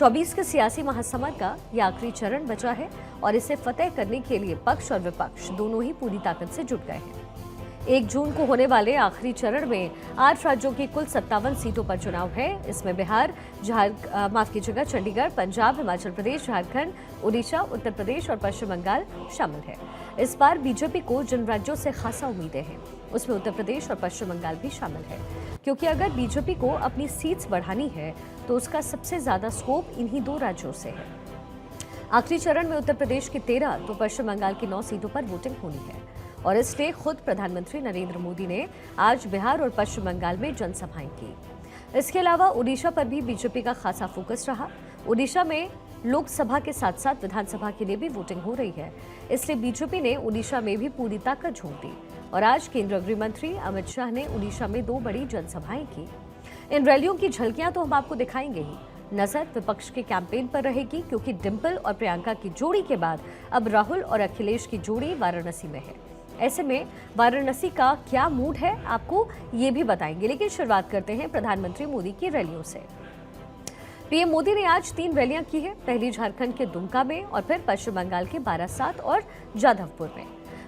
24 के सियासी महासमर का यह आखिरी चरण बचा है और इसे फतेह करने के लिए पक्ष और विपक्ष दोनों ही पूरी ताकत से जुट गए हैं। 1 जून को होने वाले आखिरी चरण में 8 राज्यों की कुल 57 सीटों पर चुनाव है। इसमें बिहार, चंडीगढ़, पंजाब, हिमाचल प्रदेश, झारखंड, ओडिशा, उत्तर प्रदेश और पश्चिम बंगाल शामिल है। इस बार बीजेपी को जिन राज्यों से खासा उम्मीदें हैं उसमें उत्तर प्रदेश और पश्चिम बंगाल भी शामिल है, क्योंकि अगर बीजेपी को अपनी सीट्स बढ़ानी है तो उसका सबसे ज्यादा स्कोप इन्हीं 2 राज्यों से है। आखिरी चरण में उत्तर प्रदेश की 13 तो पश्चिम बंगाल की 9 सीटों पर वोटिंग होनी है और इसलिए खुद प्रधानमंत्री नरेंद्र मोदी ने आज बिहार और पश्चिम बंगाल में जनसभाएं की। इसके अलावा ओडिशा पर भी बीजेपी का खासा फोकस रहा। ओडिशा में लोकसभा के साथ साथ विधानसभा के लिए भी वोटिंग हो रही है, इसलिए बीजेपी ने ओडिशा में भी पूरी ताकत झोंक दी और आज केंद्रीय गृह मंत्री अमित शाह ने ओडिशा में 2 बड़ी जनसभाएं की। इन रैलियों की झलकियां तो हम आपको दिखाएंगे ही। नजर विपक्ष के कैंपेन पर रहेगी, क्योंकि डिंपल और प्रियंका की जोड़ी के बाद अब राहुल और अखिलेश की जोड़ी वाराणसी में है। ऐसे में वाराणसी का क्या मूड है आपको ये भी बताएंगे, लेकिन शुरुआत करते हैं प्रधानमंत्री मोदी की रैलियों से। पीएम मोदी ने आज 3 रैलियां की है। पहली झारखंड के दुमका में और फिर पश्चिम बंगाल के बारासात और जाधवपुर में।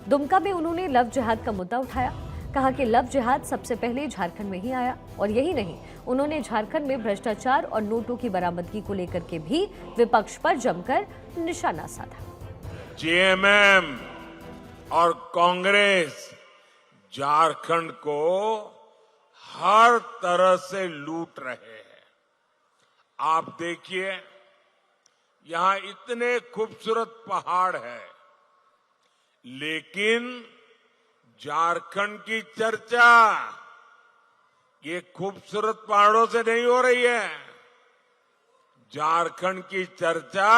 दुमका में उन्होंने लव जिहाद का मुद्दा उठाया, कहा कि लव जिहाद सबसे पहले झारखंड में ही आया और यही नहीं, उन्होंने झारखंड में भ्रष्टाचार और नोटों की बरामदगी को लेकर के भी विपक्ष पर जमकर निशाना साधा। जेएमएम और कांग्रेस झारखंड को हर तरह से लूट रहे हैं। आप देखिए, यहां इतने खूबसूरत पहाड़ हैं, लेकिन झारखंड की चर्चा ये खूबसूरत पहाड़ों से नहीं हो रही है। झारखंड की चर्चा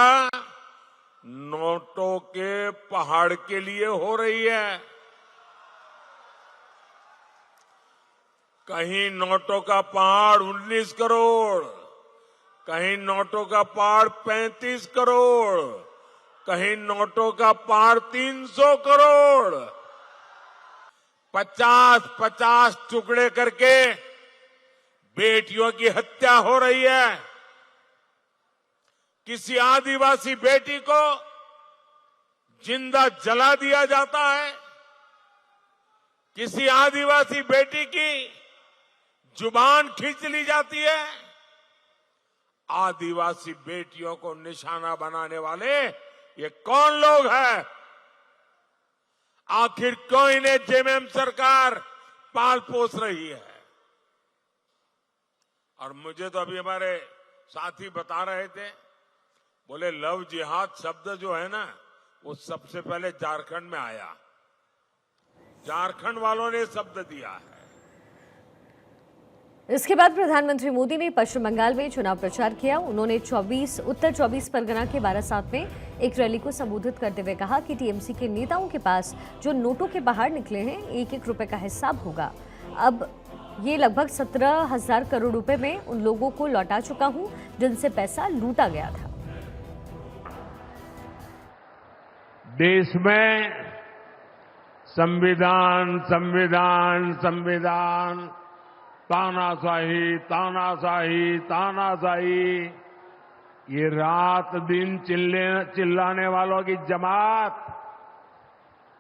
नोटों के पहाड़ के लिए हो रही है। कहीं नोटों का पहाड़ 19 करोड़, कहीं नोटों का पहाड़ 35 करोड़, कहीं नोटों का पहाड़ 300 करोड़। 50-50 टुकड़े करके बेटियों की हत्या हो रही है। किसी आदिवासी बेटी को जिंदा जला दिया जाता है। किसी आदिवासी बेटी की जुबान खींच ली जाती है। आदिवासी बेटियों को निशाना बनाने वाले ये कौन लोग हैं? आखिर क्यों इन्हें जेएमएम सरकार पाल पोस रही है? और मुझे तो अभी हमारे साथी बता रहे थे, बोले लव जिहाद शब्द जो है ना, वो सबसे पहले झारखंड में आया। झारखंड वालों ने शब्द दिया है। इसके बाद प्रधानमंत्री मोदी ने पश्चिम बंगाल में चुनाव प्रचार किया। उन्होंने उत्तर 24 परगना के बारासात में एक रैली को संबोधित करते हुए कहा कि टीएमसी के नेताओं के पास जो नोटों के बाहर निकले हैं, 1-1 रुपए का हिसाब होगा। अब ये लगभग 17,000 करोड़ रुपए में उन लोगों को लौटा चुका हूं जिनसे पैसा लूटा गया था। देश में संविधान संविधान संविधान, तानाशाही तानाशाही तानाशाही, ये रात दिन चिल्लाने वालों की जमात,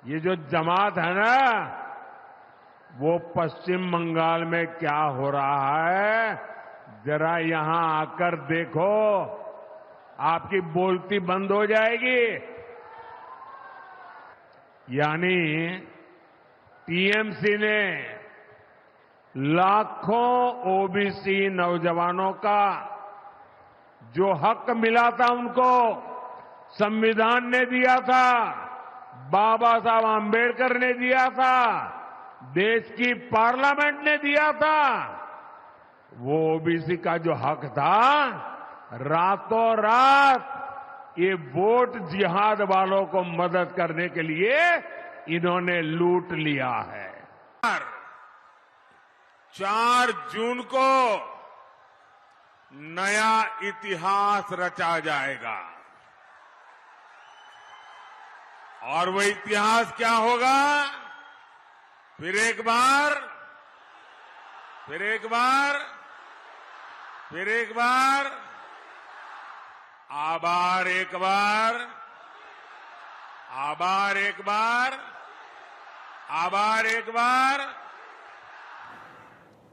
ये जो जमात है ना, वो पश्चिम बंगाल में क्या हो रहा है जरा यहां आकर देखो, आपकी बोलती बंद हो जाएगी। यानी टीएमसी ने लाखों ओबीसी नौजवानों का जो हक मिला था उनको संविधान ने दिया था, बाबा साहब आंबेडकर ने दिया था, देश की पार्लियामेंट ने दिया था, वो ओबीसी का जो हक था, रातों रात ये वोट जिहाद वालों को मदद करने के लिए इन्होंने लूट लिया है। 4 जून को नया इतिहास रचा जाएगा और वो इतिहास क्या होगा? फिर एक बार आभार एक बार, आभार एक बार, आभार एक बार।